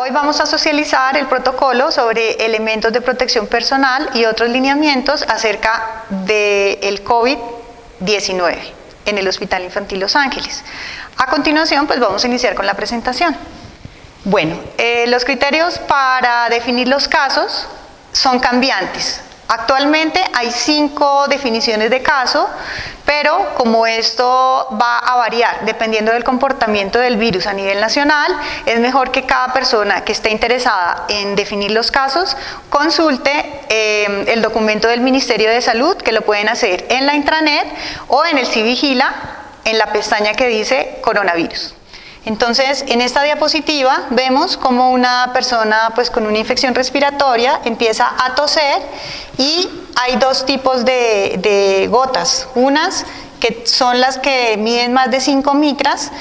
Hoy vamos a socializar el protocolo sobre elementos de protección personal y otros lineamientos acerca del COVID-19 en el Hospital Infantil Los Ángeles. A continuación, pues vamos a iniciar con la presentación. Bueno, los criterios para definir los casos son cambiantes. Actualmente hay 5 definiciones de caso, pero como esto va a variar dependiendo del comportamiento del virus a nivel nacional, es mejor que cada persona que esté interesada en definir los casos consulte el documento del Ministerio de Salud, que lo pueden hacer en la intranet o en el CIVIGILA, en la pestaña que dice coronavirus. Entonces, en esta diapositiva vemos cómo una persona pues, con una infección respiratoria empieza a toser y hay 2 tipos de gotas. Unas que son las que miden más de 5 micras,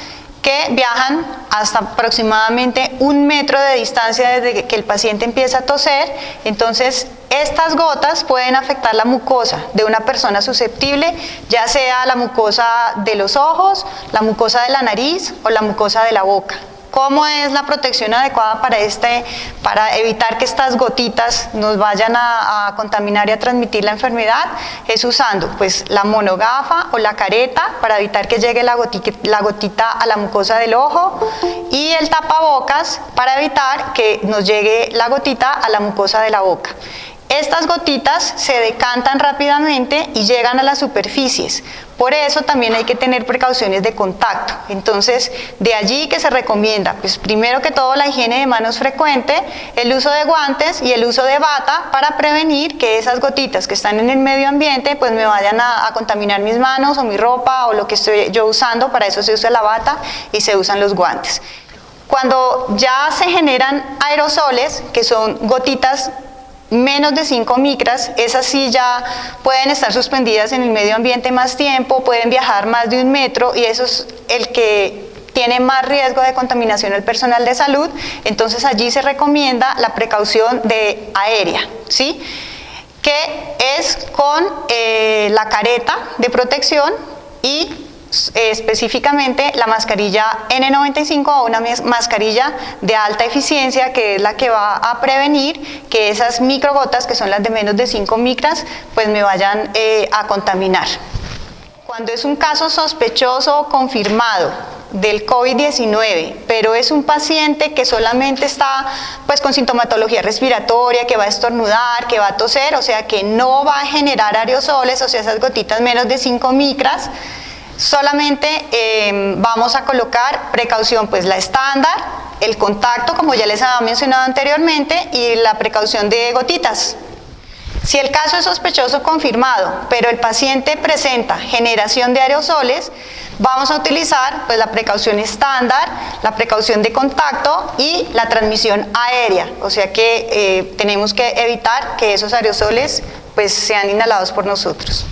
que viajan hasta aproximadamente 1 metro de distancia desde que el paciente empieza a toser. Entonces, estas gotas pueden afectar la mucosa de una persona susceptible, ya sea la mucosa de los ojos, la mucosa de la nariz o la mucosa de la boca. ¿Cómo es la protección adecuada para evitar que estas gotitas nos vayan a contaminar y a transmitir la enfermedad? Es usando pues, la monogafa o la careta para evitar que llegue la gotita a la mucosa del ojo y el tapabocas para evitar que nos llegue la gotita a la mucosa de la boca. Estas gotitas se decantan rápidamente y llegan a las superficies. Por eso también hay que tener precauciones de contacto. Entonces, de allí que se recomienda, pues primero que todo la higiene de manos frecuente, el uso de guantes y el uso de bata para prevenir que esas gotitas que están en el medio ambiente pues me vayan a contaminar mis manos o mi ropa o lo que estoy yo usando. Para eso se usa la bata y se usan los guantes. Cuando ya se generan aerosoles, que son gotitas menos de 5 micras, esas sí ya pueden estar suspendidas en el medio ambiente más tiempo, pueden viajar más de 1 metro y eso es el que tiene más riesgo de contaminación al personal de salud. Entonces allí se recomienda la precaución de aérea, ¿sí? Que es con la careta de protección y específicamente la mascarilla N95 o una mascarilla de alta eficiencia, que es la que va a prevenir que esas microgotas, que son las de menos de 5 micras, pues me vayan a contaminar. Cuando es un caso sospechoso o confirmado del COVID-19, pero es un paciente que solamente está pues con sintomatología respiratoria, que va a estornudar, que va a toser, o sea que no va a generar aerosoles, o sea esas gotitas menos de 5 micras, solamente vamos a colocar precaución, pues la estándar, el contacto, como ya les había mencionado anteriormente, y la precaución de gotitas. Si el caso es sospechoso confirmado, pero el paciente presenta generación de aerosoles, vamos a utilizar pues, la precaución estándar, la precaución de contacto y la transmisión aérea, o sea que tenemos que evitar que esos aerosoles pues, sean inhalados por nosotros.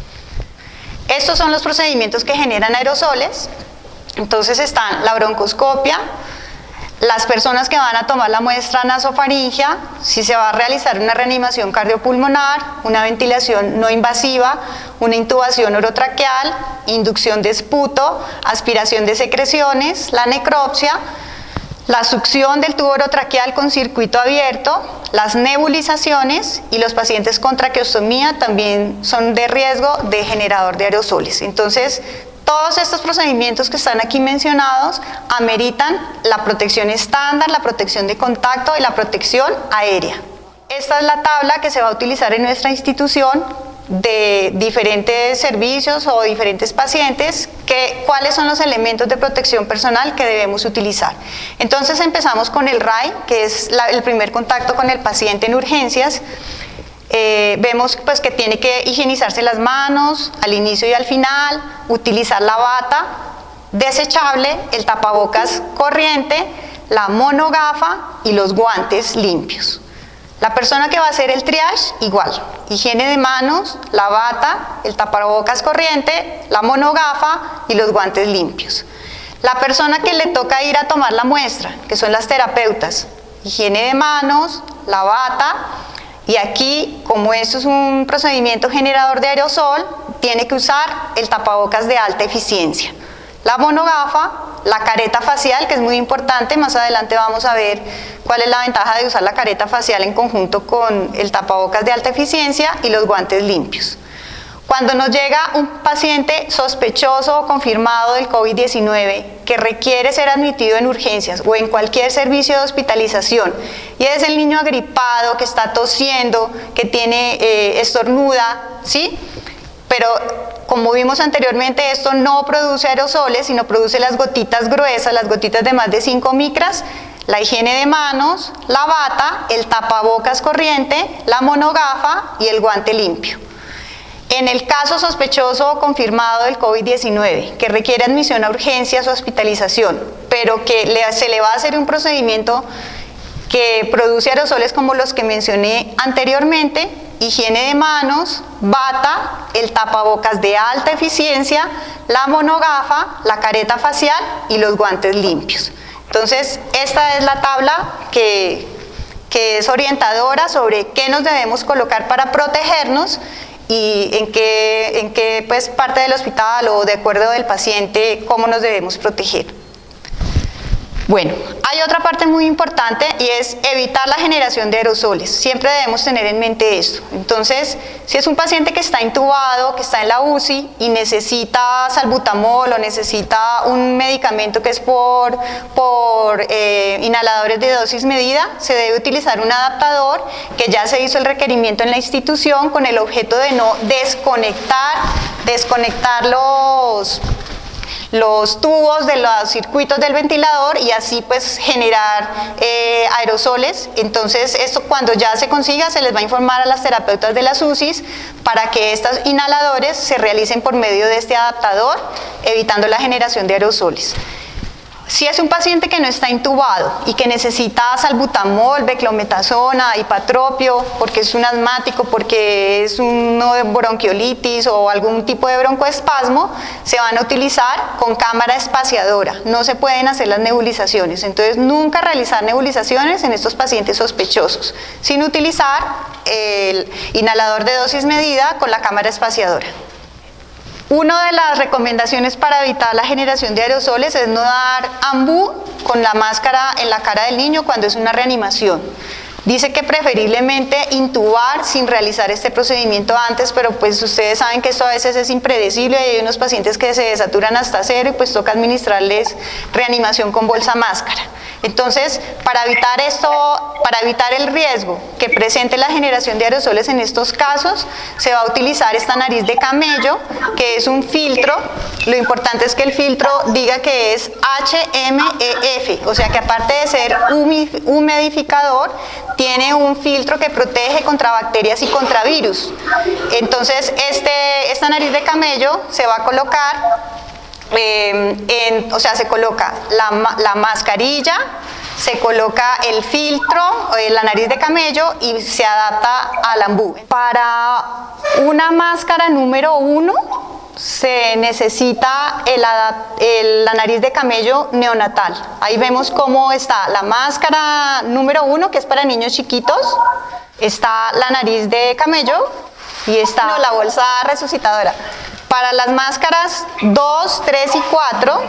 Estos son los procedimientos que generan aerosoles. Entonces están la broncoscopia, las personas que van a tomar la muestra nasofaringea, si se va a realizar una reanimación cardiopulmonar, una ventilación no invasiva, una intubación orotraqueal, inducción de esputo, aspiración de secreciones, la necropsia, la succión del tubo orotraqueal con circuito abierto, las nebulizaciones y los pacientes con traqueostomía también son de riesgo de generador de aerosoles. Entonces, todos estos procedimientos que están aquí mencionados ameritan la protección estándar, la protección de contacto y la protección aérea. Esta es la tabla que se va a utilizar en nuestra institución de diferentes servicios o diferentes pacientes, cuáles son los elementos de protección personal que debemos utilizar. Entonces empezamos con el RAI, que es el primer contacto con el paciente en urgencias. Vemos pues, que tiene que higienizarse las manos al inicio y al final, utilizar la bata desechable, el tapabocas corriente, la monogafa y los guantes limpios. La persona que va a hacer el triage, igual, higiene de manos, la bata, el tapabocas corriente, la monogafa y los guantes limpios. La persona que le toca ir a tomar la muestra, que son las terapeutas, higiene de manos, la bata, y aquí, como esto es un procedimiento generador de aerosol, tiene que usar el tapabocas de alta eficiencia. la monogafa, la careta facial, que es muy importante. Más adelante vamos a ver cuál es la ventaja de usar la careta facial en conjunto con el tapabocas de alta eficiencia y los guantes limpios. Cuando nos llega un paciente sospechoso o confirmado del COVID-19 que requiere ser admitido en urgencias o en cualquier servicio de hospitalización, y es el niño agripado que está tosiendo, que tiene estornuda, ¿sí? Pero como vimos anteriormente, esto no produce aerosoles, sino produce las gotitas gruesas, las gotitas de más de 5 micras, la higiene de manos, la bata, el tapabocas corriente, la monogafa y el guante limpio. En el caso sospechoso o confirmado del COVID-19, que requiere admisión a urgencias o hospitalización, pero que se le va a hacer un procedimiento que produce aerosoles como los que mencioné anteriormente, higiene de manos, bata, el tapabocas de alta eficiencia, la monogafa, la careta facial y los guantes limpios. Entonces, esta es la tabla que es orientadora sobre qué nos debemos colocar para protegernos y en qué pues, parte del hospital o de acuerdo del paciente, cómo nos debemos proteger. Bueno, hay otra parte muy importante y es evitar la generación de aerosoles. Siempre debemos tener en mente esto. Entonces, si es un paciente que está intubado, que está en la UCI y necesita salbutamol o necesita un medicamento que es por inhaladores de dosis medida, se debe utilizar un adaptador que ya se hizo el requerimiento en la institución con el objeto de no desconectar los tubos de los circuitos del ventilador y así pues generar aerosoles. Entonces esto cuando ya se consiga se les va a informar a las terapeutas de las UCIs para que estos inhaladores se realicen por medio de este adaptador, evitando la generación de aerosoles. Si es un paciente que no está intubado y que necesita salbutamol, beclometasona, hipatropio, porque es un asmático, porque es una bronquiolitis o algún tipo de broncoespasmo, se van a utilizar con cámara espaciadora. No se pueden hacer las nebulizaciones. Entonces, nunca realizar nebulizaciones en estos pacientes sospechosos, sin utilizar el inhalador de dosis medida con la cámara espaciadora. Una de las recomendaciones para evitar la generación de aerosoles es no dar ambú con la máscara en la cara del niño cuando es una reanimación. Dice que preferiblemente intubar sin realizar este procedimiento antes, pero pues ustedes saben que esto a veces es impredecible y hay unos pacientes que se desaturan hasta cero y pues toca administrarles reanimación con bolsa máscara. Entonces, para evitar esto, para evitar el riesgo que presente la generación de aerosoles en estos casos, se va a utilizar esta nariz de camello, que es un filtro. Lo importante es que el filtro diga que es HMEF, o sea que aparte de ser humidificador, tiene un filtro que protege contra bacterias y contra virus. Entonces, esta nariz de camello se va a colocar, se coloca la mascarilla, se coloca el filtro, la nariz de camello y se adapta al ambú. Para una máscara número 1 se necesita la nariz de camello neonatal. Ahí vemos cómo está la máscara número 1, que es para niños chiquitos, está la nariz de camello y está la bolsa resucitadora. Para las máscaras 2, 3 y 4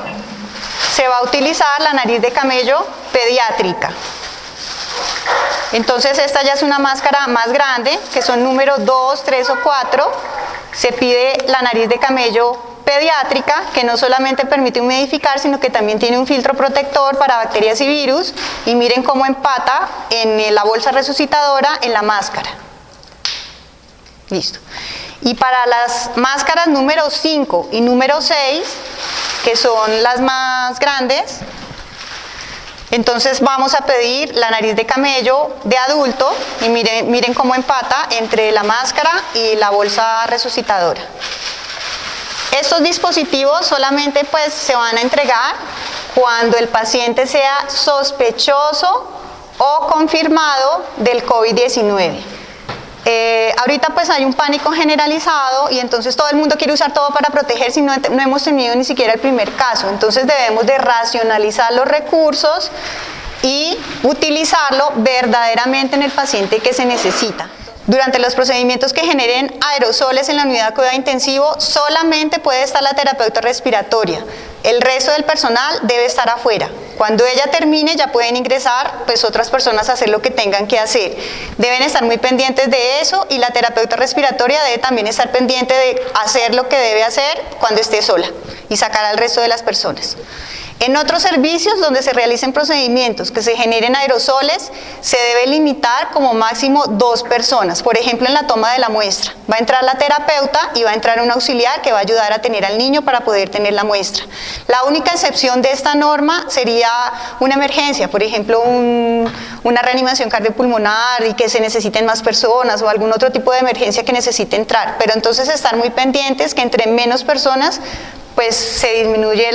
se va a utilizar la nariz de camello pediátrica. Entonces esta ya es una máscara más grande, que son número 2, 3 o 4. Se pide la nariz de camello pediátrica, que no solamente permite humidificar, sino que también tiene un filtro protector para bacterias y virus. Y miren cómo empata en la bolsa resucitadora en la máscara. Listo. Y para las máscaras número 5 y número 6, que son las más grandes, entonces vamos a pedir la nariz de camello de adulto y miren cómo empata entre la máscara y la bolsa resucitadora. Estos dispositivos solamente pues se van a entregar cuando el paciente sea sospechoso o confirmado del COVID-19. Ahorita pues hay un pánico generalizado y entonces todo el mundo quiere usar todo para protegerse y no hemos tenido ni siquiera el primer caso. Entonces debemos de racionalizar los recursos y utilizarlo verdaderamente en el paciente que se necesita. Durante los procedimientos que generen aerosoles en la unidad de cuidado intensivo, solamente puede estar la terapeuta respiratoria. El resto del personal debe estar afuera. Cuando ella termine ya pueden ingresar pues otras personas a hacer lo que tengan que hacer. Deben estar muy pendientes de eso y la terapeuta respiratoria debe también estar pendiente de hacer lo que debe hacer cuando esté sola y sacar al resto de las personas. En otros servicios donde se realicen procedimientos que se generen aerosoles, se debe limitar como máximo 2 personas. Por ejemplo, en la toma de la muestra. Va a entrar la terapeuta y va a entrar un auxiliar que va a ayudar a tener al niño para poder tener la muestra. La única excepción de esta norma sería una emergencia, por ejemplo, una reanimación cardiopulmonar y que se necesiten más personas o algún otro tipo de emergencia que necesite entrar. Pero entonces estar muy pendientes que entre menos personas pues se disminuye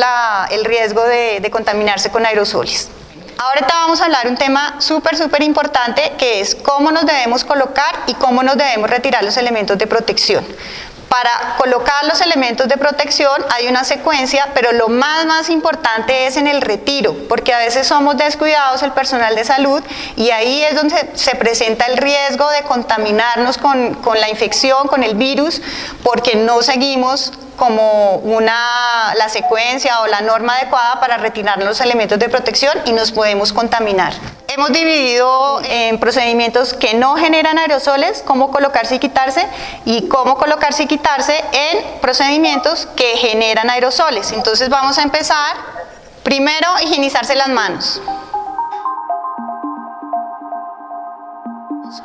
el riesgo de contaminarse con aerosoles. Ahorita vamos a hablar un tema súper importante que es cómo nos debemos colocar y cómo nos debemos retirar los elementos de protección. Para colocar los elementos de protección hay una secuencia, pero lo más importante es en el retiro, porque a veces somos descuidados el personal de salud y ahí es donde se presenta el riesgo de contaminarnos con la infección, con el virus, porque no seguimos como la secuencia o la norma adecuada para retirar los elementos de protección y nos podemos contaminar. Hemos dividido en procedimientos que no generan aerosoles, cómo colocarse y quitarse, y cómo colocarse y quitarse en procedimientos que generan aerosoles. Entonces vamos a empezar. Primero, higienizarse las manos.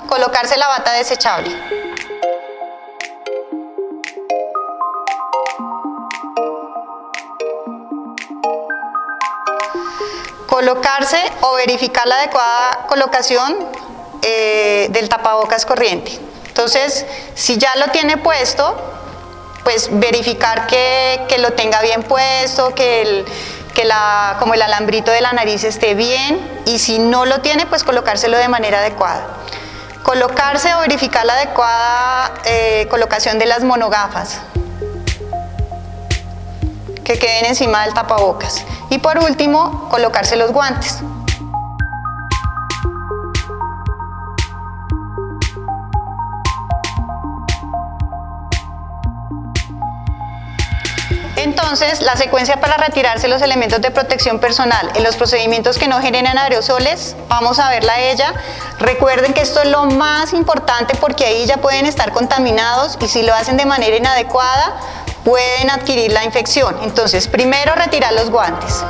Colocarse la bata desechable. Colocarse o verificar la adecuada colocación del tapabocas corriente. Entonces, si ya lo tiene puesto, pues verificar que lo tenga bien puesto, como el alambrito de la nariz esté bien, y si no lo tiene, pues colocárselo de manera adecuada. Colocarse o verificar la adecuada colocación de las monogafas que queden encima del tapabocas. Y por último, colocarse los guantes. Entonces, la secuencia para retirarse los elementos de protección personal en los procedimientos que no generen aerosoles, vamos a verla a ella. Recuerden que esto es lo más importante porque ahí ya pueden estar contaminados y si lo hacen de manera inadecuada, pueden adquirir la infección. Entonces, primero retirar los guantes.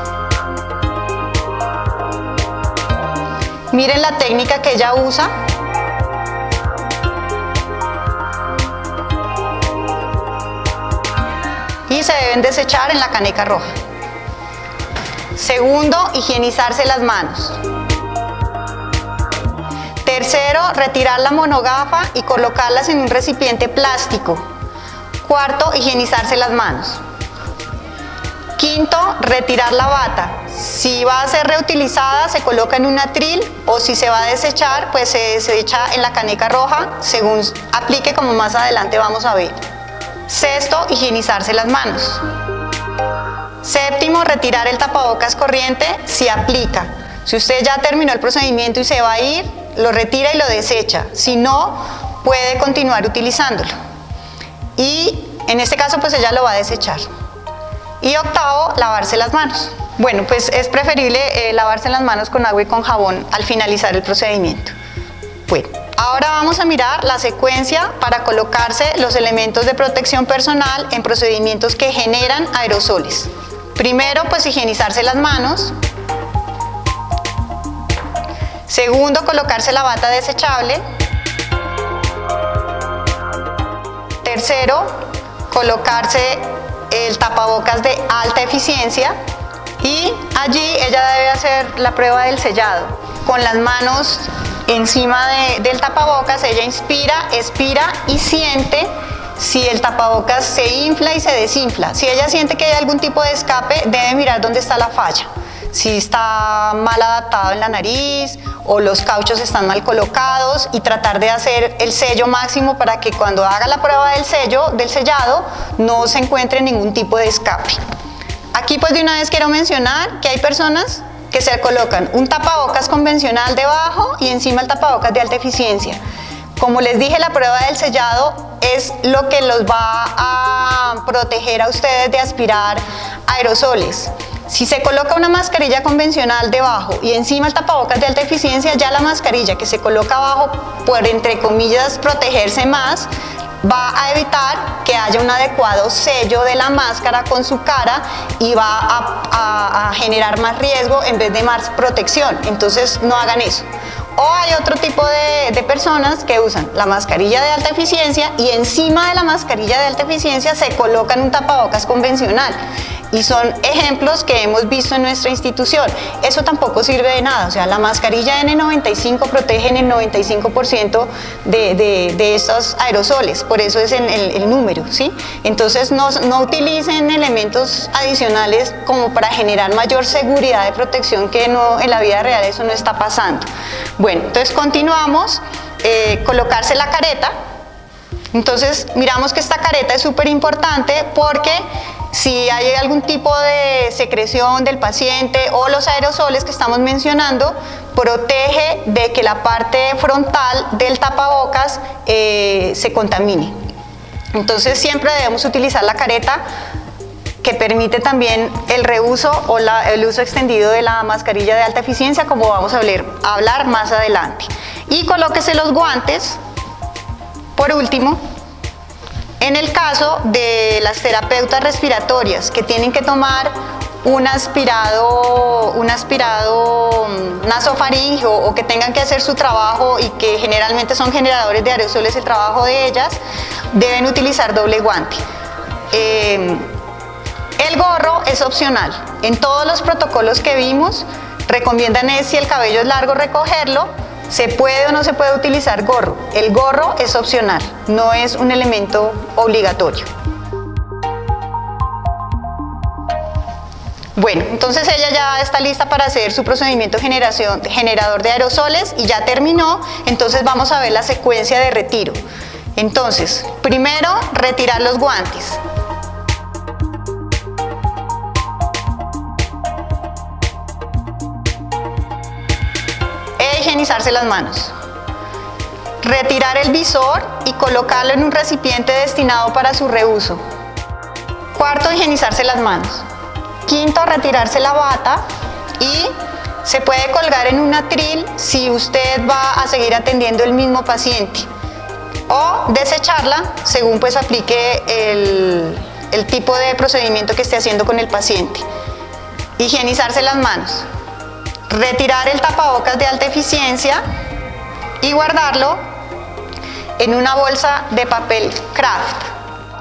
Miren la técnica que ella usa. Y se deben desechar en la caneca roja. Segundo, higienizarse las manos. Tercero, retirar la monogafa y colocarlas en un recipiente plástico. Cuarto, higienizarse las manos. Quinto, retirar la bata. Si va a ser reutilizada, se coloca en un atril o si se va a desechar, pues se desecha en la caneca roja, según aplique como más adelante vamos a ver. Sexto, higienizarse las manos. Séptimo, retirar el tapabocas corriente si aplica. Si usted ya terminó el procedimiento y se va a ir, lo retira y lo desecha. Si no, puede continuar utilizándolo. Y en este caso pues ella lo va a desechar. Y octavo, lavarse las manos. Bueno, pues es preferible lavarse las manos con agua y con jabón al finalizar el procedimiento. Bueno, ahora vamos a mirar la secuencia para colocarse los elementos de protección personal en procedimientos que generan aerosoles. Primero, pues higienizarse las manos. Segundo, colocarse la bata desechable. Tercero, colocarse el tapabocas de alta eficiencia y allí ella debe hacer la prueba del sellado. Con las manos encima del tapabocas ella inspira, expira y siente si el tapabocas se infla y se desinfla. Si ella siente que hay algún tipo de escape, debe mirar dónde está la falla. Si está mal adaptado en la nariz o los cauchos están mal colocados y tratar de hacer el sello máximo para que cuando haga la prueba del sellado, no se encuentre ningún tipo de escape. Aquí pues de una vez quiero mencionar que hay personas que se colocan un tapabocas convencional debajo y encima el tapabocas de alta eficiencia. Como les dije, la prueba del sellado es lo que los va a proteger a ustedes de aspirar Aerosoles. Si se coloca una mascarilla convencional debajo y encima el tapabocas de alta eficiencia, ya la mascarilla que se coloca abajo, por entre comillas protegerse más, va a evitar que haya un adecuado sello de la máscara con su cara y va a generar más riesgo en vez de más protección. Entonces no hagan eso. O hay otro tipo de personas que usan la mascarilla de alta eficiencia y encima de la mascarilla de alta eficiencia se colocan un tapabocas convencional. Y son ejemplos que hemos visto en nuestra institución. Eso tampoco sirve de nada. O sea, la mascarilla N95 protege en el 95% de estos aerosoles. Por eso es el número, ¿sí? Entonces no utilicen elementos adicionales como para generar mayor seguridad de protección, que no, en la vida real eso no está pasando. Bueno, entonces continuamos. Colocarse la careta. Entonces miramos que esta careta es súper importante porque si hay algún tipo de secreción del paciente o los aerosoles que estamos mencionando, protege de que la parte frontal del tapabocas se contamine. Entonces siempre debemos utilizar la careta, que permite también el reuso o el uso extendido de la mascarilla de alta eficiencia, como vamos a hablar más adelante. Y colóquese los guantes. Por último, en el caso de las terapeutas respiratorias que tienen que tomar un aspirado nasofaríngeo o que tengan que hacer su trabajo y que generalmente son generadores de aerosoles el trabajo de ellas, deben utilizar doble guante. El gorro es opcional. En todos los protocolos que vimos recomiendan si el cabello es largo recogerlo. ¿Se puede o no se puede utilizar gorro? El gorro es opcional, no es un elemento obligatorio. Bueno, entonces ella ya está lista para hacer su procedimiento generador de aerosoles y ya terminó. Entonces vamos a ver la secuencia de retiro. Entonces, primero retirar los guantes. Higienizarse las manos. Retirar el visor y colocarlo en un recipiente destinado para su reuso. Cuarto, higienizarse las manos. Quinto, retirarse la bata y se puede colgar en un atril si usted va a seguir atendiendo el mismo paciente, o desecharla según pues aplique el tipo de procedimiento que esté haciendo con el paciente. Higienizarse las manos. Retirar el tapabocas de alta eficiencia y guardarlo en una bolsa de papel craft.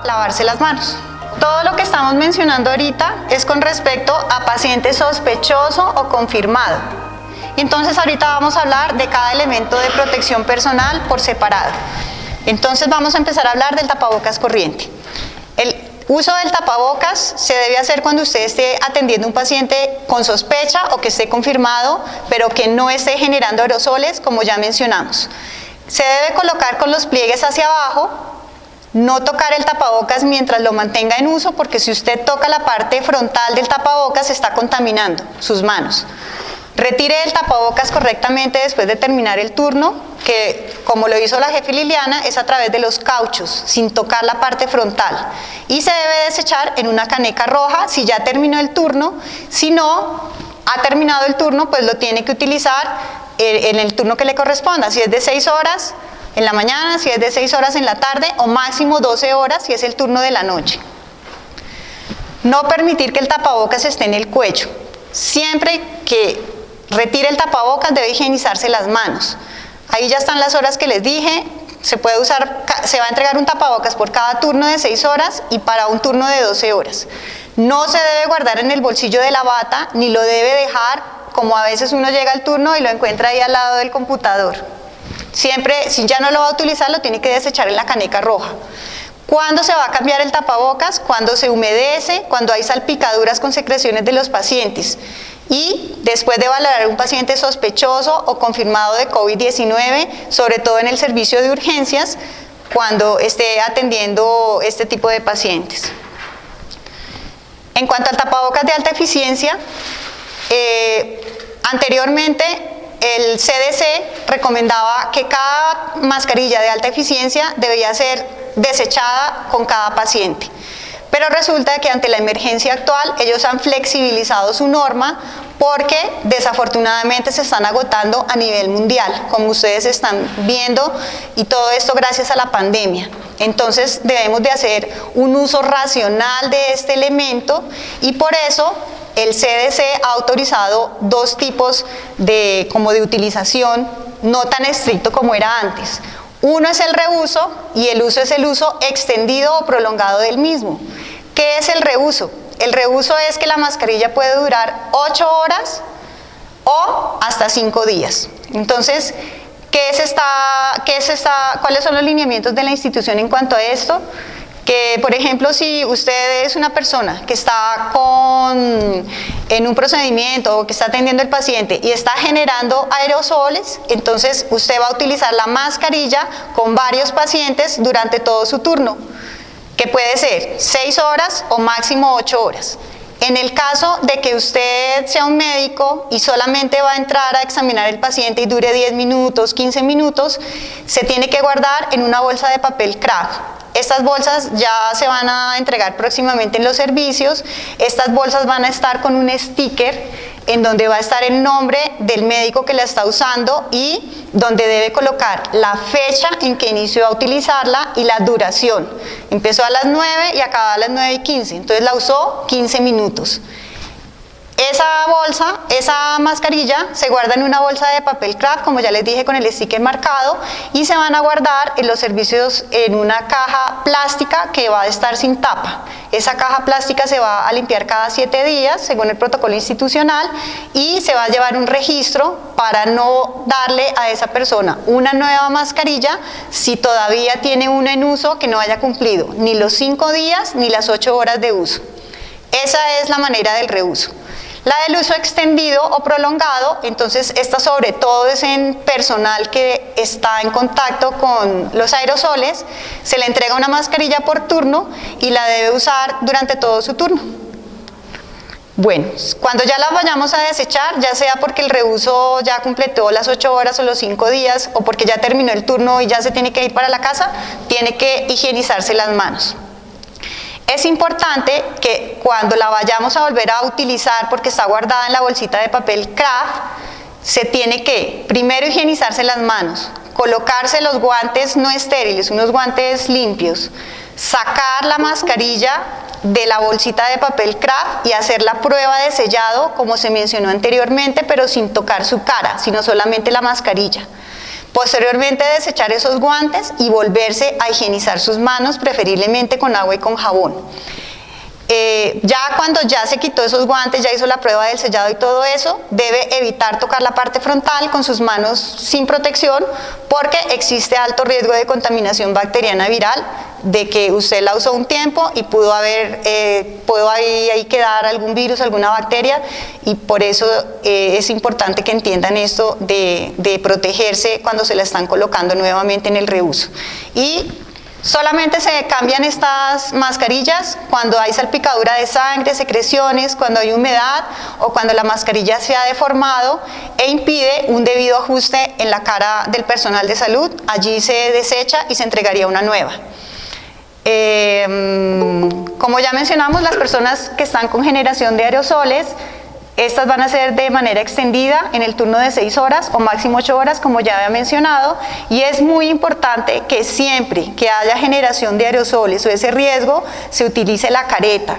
Lavarse las manos. Todo lo que estamos mencionando ahorita es con respecto a paciente sospechoso o confirmado. Entonces ahorita vamos a hablar de cada elemento de protección personal por separado. Entonces vamos a empezar a hablar del tapabocas corriente. El uso del tapabocas se debe hacer cuando usted esté atendiendo a un paciente con sospecha o que esté confirmado, pero que no esté generando aerosoles, como ya mencionamos. Se debe colocar con los pliegues hacia abajo, no tocar el tapabocas mientras lo mantenga en uso, porque si usted toca la parte frontal del tapabocas está contaminando sus manos. Retire el tapabocas correctamente después de terminar el turno, que como lo hizo la jefe Liliana, es a través de los cauchos, sin tocar la parte frontal. Y se debe desechar en una caneca roja si ya terminó el turno. Si no ha terminado el turno, pues lo tiene que utilizar en el turno que le corresponda. Si es de 6 horas en la mañana, si es de 6 horas en la tarde, o máximo 12 horas si es el turno de la noche. No permitir que el tapabocas esté en el cuello. Siempre que retire el tapabocas debe higienizarse las manos. Ahí ya están las horas que les dije. Se va a entregar un tapabocas por cada turno de 6 horas y para un turno de 12 horas. No se debe guardar en el bolsillo de la bata, ni lo debe dejar como a veces uno llega al turno y lo encuentra ahí al lado del computador. Siempre, si ya no lo va a utilizar, lo tiene que desechar en la caneca roja. ¿Cuándo se va a cambiar el tapabocas? Cuando se humedece, cuando hay salpicaduras con secreciones de los pacientes. Y después de valorar a un paciente sospechoso o confirmado de COVID-19, sobre todo en el servicio de urgencias, cuando esté atendiendo este tipo de pacientes. En cuanto al tapabocas de alta eficiencia, anteriormente el CDC recomendaba que cada mascarilla de alta eficiencia debía ser desechada con cada paciente. Pero Pero resulta que ante la emergencia actual ellos han flexibilizado su norma porque desafortunadamente se están agotando a nivel mundial, como ustedes están viendo, y todo esto gracias a la pandemia. Entonces debemos de hacer un uso racional de este elemento y por eso el CDC ha autorizado dos tipos de utilización no tan estricto como era antes. Uno es el reuso y el uso es el uso extendido o prolongado del mismo. ¿Qué es el reuso? El reuso es que la mascarilla puede durar 8 horas o hasta 5 días. Entonces, ¿cuáles son los lineamientos de la institución en cuanto a esto? Que, por ejemplo, si usted es una persona que está en un procedimiento o que está atendiendo al paciente y está generando aerosoles, entonces usted va a utilizar la mascarilla con varios pacientes durante todo su turno, que puede ser 6 horas o máximo 8 horas. En el caso de que usted sea un médico y solamente va a entrar a examinar al paciente y dure 10 minutos, 15 minutos, se tiene que guardar en una bolsa de papel craft. Estas bolsas ya se van a entregar próximamente en los servicios. Estas bolsas van a estar con un sticker en donde va a estar el nombre del médico que la está usando y donde debe colocar la fecha en que inició a utilizarla y la duración. Empezó a las 9 y acabó a las 9:15, entonces la usó 15 minutos. Esa mascarilla se guarda en una bolsa de papel craft, como ya les dije, con el sticker marcado, y se van a guardar en los servicios en una caja plástica que va a estar sin tapa. Esa caja plástica se va a limpiar cada 7 días, según el protocolo institucional, y se va a llevar un registro para no darle a esa persona una nueva mascarilla si todavía tiene una en uso que no haya cumplido ni los 5 días ni las 8 horas de uso. Esa es la manera del reuso. La del uso extendido o prolongado, entonces esta sobre todo es en personal que está en contacto con los aerosoles, se le entrega una mascarilla por turno y la debe usar durante todo su turno. Bueno, cuando ya la vayamos a desechar, ya sea porque el reuso ya completó las 8 horas o los 5 días o porque ya terminó el turno y ya se tiene que ir para la casa, tiene que higienizarse las manos. Es importante que cuando la vayamos a volver a utilizar, porque está guardada en la bolsita de papel craft, se tiene que primero higienizarse las manos, colocarse los guantes no estériles, unos guantes limpios, sacar la mascarilla de la bolsita de papel craft y hacer la prueba de sellado, como se mencionó anteriormente, pero sin tocar su cara, sino solamente la mascarilla. Posteriormente desechar esos guantes y volverse a higienizar sus manos, preferiblemente con agua y con jabón. Ya cuando ya se quitó esos guantes, ya hizo la prueba del sellado y todo eso, debe evitar tocar la parte frontal con sus manos sin protección porque existe alto riesgo de contaminación bacteriana viral, de que usted la usó un tiempo y pudo ahí quedar algún virus, alguna bacteria, y por eso es importante que entiendan esto de protegerse cuando se la están colocando nuevamente en el reuso. Y solamente se cambian estas mascarillas cuando hay salpicadura de sangre, secreciones, cuando hay humedad o cuando la mascarilla se ha deformado e impide un debido ajuste en la cara del personal de salud. Allí se desecha y se entregaría una nueva. Como ya mencionamos, las personas que están con generación de aerosoles, estas van a ser de manera extendida en el turno de 6 horas o máximo 8 horas, como ya había mencionado, y es muy importante que siempre que haya generación de aerosoles o ese riesgo, se utilice la careta.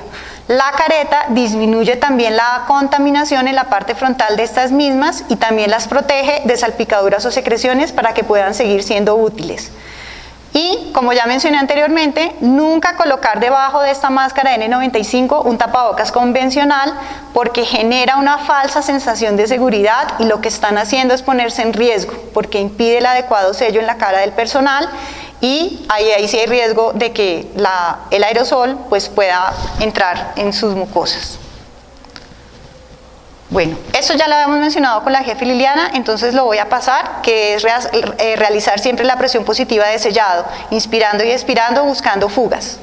La careta disminuye también la contaminación en la parte frontal de estas mismas y también las protege de salpicaduras o secreciones para que puedan seguir siendo útiles. Y, como ya mencioné anteriormente, nunca colocar debajo de esta máscara N95 un tapabocas convencional porque genera una falsa sensación de seguridad y lo que están haciendo es ponerse en riesgo porque impide el adecuado sello en la cara del personal y ahí sí hay riesgo de que el aerosol pues, pueda entrar en sus mucosas. Bueno, esto ya lo habíamos mencionado con la jefe Liliana, entonces lo voy a pasar, que es realizar siempre la presión positiva de sellado, inspirando y expirando, buscando fugas.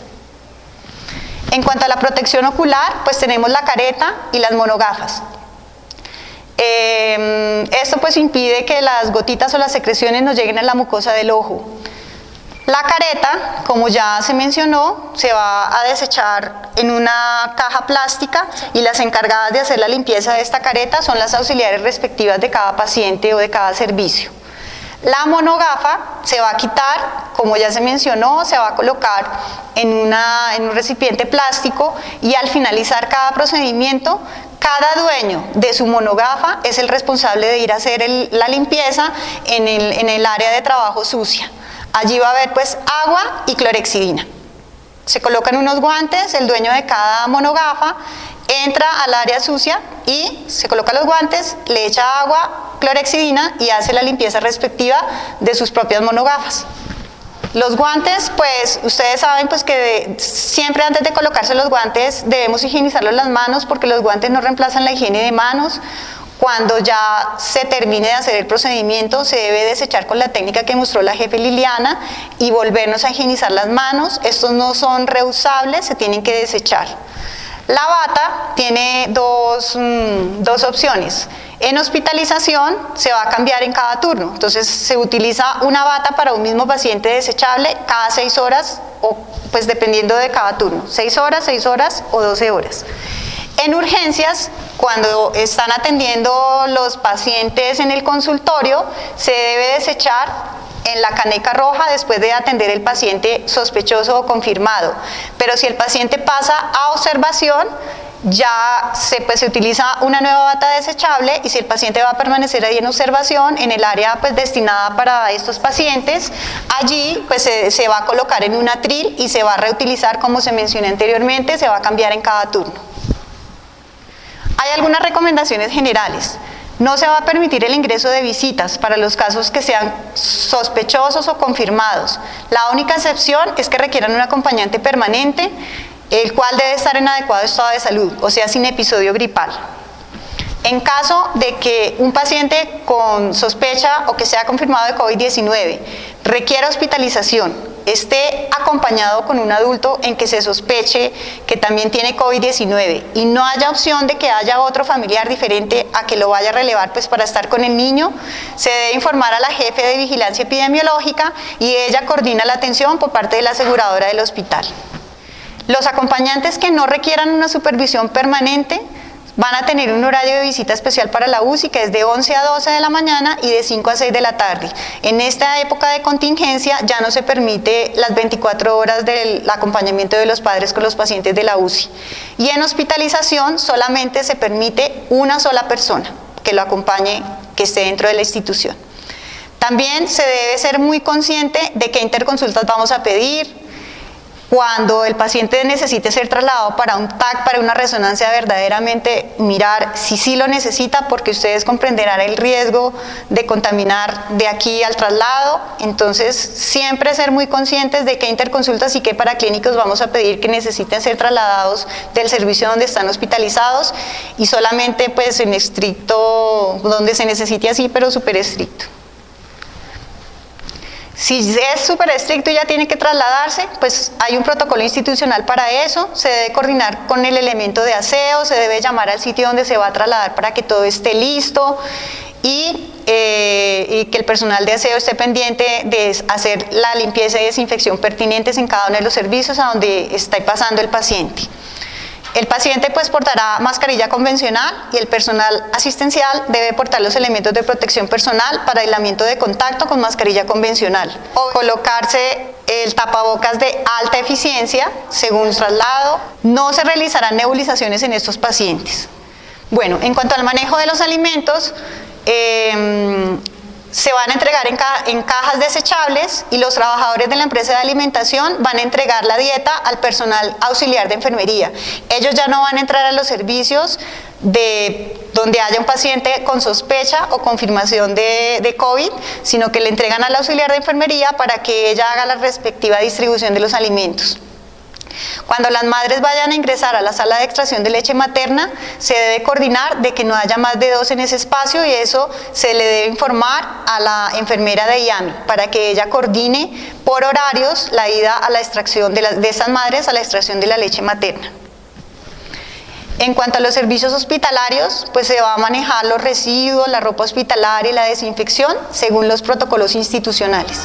En cuanto a la protección ocular, pues tenemos la careta y las monogafas. Esto pues impide que las gotitas o las secreciones nos lleguen a la mucosa del ojo. La careta, como ya se mencionó, se va a desechar en una caja plástica y las encargadas de hacer la limpieza de esta careta son las auxiliares respectivas de cada paciente o de cada servicio. La monogafa se va a quitar, como ya se mencionó, se va a colocar en un recipiente plástico y al finalizar cada procedimiento, cada dueño de su monogafa es el responsable de ir a hacer la limpieza en el área de trabajo sucia. Allí va a haber pues agua y clorhexidina. Se colocan unos guantes, el dueño de cada monogafa entra al área sucia y se coloca los guantes, le echa agua, clorhexidina y hace la limpieza respectiva de sus propias monogafas. Los guantes, pues ustedes saben pues que siempre antes de colocarse los guantes debemos higienizarlos las manos porque los guantes no reemplazan la higiene de manos. Cuando ya se termine de hacer el procedimiento, se debe desechar con la técnica que mostró la jefe Liliana y volvernos a higienizar las manos. Estos no son reusables, se tienen que desechar. La bata tiene dos opciones. En hospitalización se va a cambiar en cada turno, entonces se utiliza una bata para un mismo paciente desechable cada 6 horas, o pues dependiendo de cada turno, 6 horas o 12 horas. En urgencias, cuando están atendiendo los pacientes en el consultorio, se debe desechar en la caneca roja después de atender el paciente sospechoso o confirmado. Pero si el paciente pasa a observación, ya se utiliza una nueva bata desechable y si el paciente va a permanecer ahí en observación, en el área pues destinada para estos pacientes, allí pues se va a colocar en un atril y se va a reutilizar como se mencionó anteriormente, se va a cambiar en cada turno. Hay algunas recomendaciones generales. No se va a permitir el ingreso de visitas para los casos que sean sospechosos o confirmados. La única excepción es que requieran un acompañante permanente, el cual debe estar en adecuado estado de salud, o sea, sin episodio gripal. En caso de que un paciente con sospecha o que sea confirmado de COVID-19 requiera hospitalización, esté acompañado con un adulto en que se sospeche que también tiene COVID-19 y no haya opción de que haya otro familiar diferente a que lo vaya a relevar pues para estar con el niño, se debe informar a la jefe de vigilancia epidemiológica y ella coordina la atención por parte de la aseguradora del hospital. Los acompañantes que no requieran una supervisión permanente van a tener un horario de visita especial para la UCI que es de 11 a 12 de la mañana y de 5 a 6 de la tarde. En esta época de contingencia ya no se permite las 24 horas del acompañamiento de los padres con los pacientes de la UCI. Y en hospitalización solamente se permite una sola persona que lo acompañe, que esté dentro de la institución. También se debe ser muy consciente de qué interconsultas vamos a pedir. Cuando el paciente necesite ser trasladado para un TAC, para una resonancia, verdaderamente mirar si sí lo necesita, porque ustedes comprenderán el riesgo de contaminar de aquí al traslado. Entonces, siempre ser muy conscientes de qué interconsultas y qué paraclínicos vamos a pedir que necesiten ser trasladados del servicio donde están hospitalizados y solamente pues en estricto, donde se necesite así, pero súper estricto. Si es súper estricto y ya tiene que trasladarse, pues hay un protocolo institucional para eso, se debe coordinar con el elemento de aseo, se debe llamar al sitio donde se va a trasladar para que todo esté listo y que el personal de aseo esté pendiente de hacer la limpieza y desinfección pertinentes en cada uno de los servicios a donde está pasando el paciente. El paciente pues portará mascarilla convencional y el personal asistencial debe portar los elementos de protección personal para aislamiento de contacto con mascarilla convencional o colocarse el tapabocas de alta eficiencia según traslado. No se realizarán nebulizaciones en estos pacientes. Bueno, en cuanto al manejo de los alimentos, se van a entregar en cajas desechables y los trabajadores de la empresa de alimentación van a entregar la dieta al personal auxiliar de enfermería. Ellos ya no van a entrar a los servicios de donde haya un paciente con sospecha o confirmación de COVID, sino que le entregan al auxiliar de enfermería para que ella haga la respectiva distribución de los alimentos. Cuando las madres vayan a ingresar a la sala de extracción de leche materna, se debe coordinar de que no haya más de 2 en ese espacio y eso se le debe informar a la enfermera de IAMI para que ella coordine por horarios la ida a la extracción de estas madres a la extracción de la leche materna. En cuanto a los servicios hospitalarios, pues se va a manejar los residuos, la ropa hospitalaria y la desinfección según los protocolos institucionales.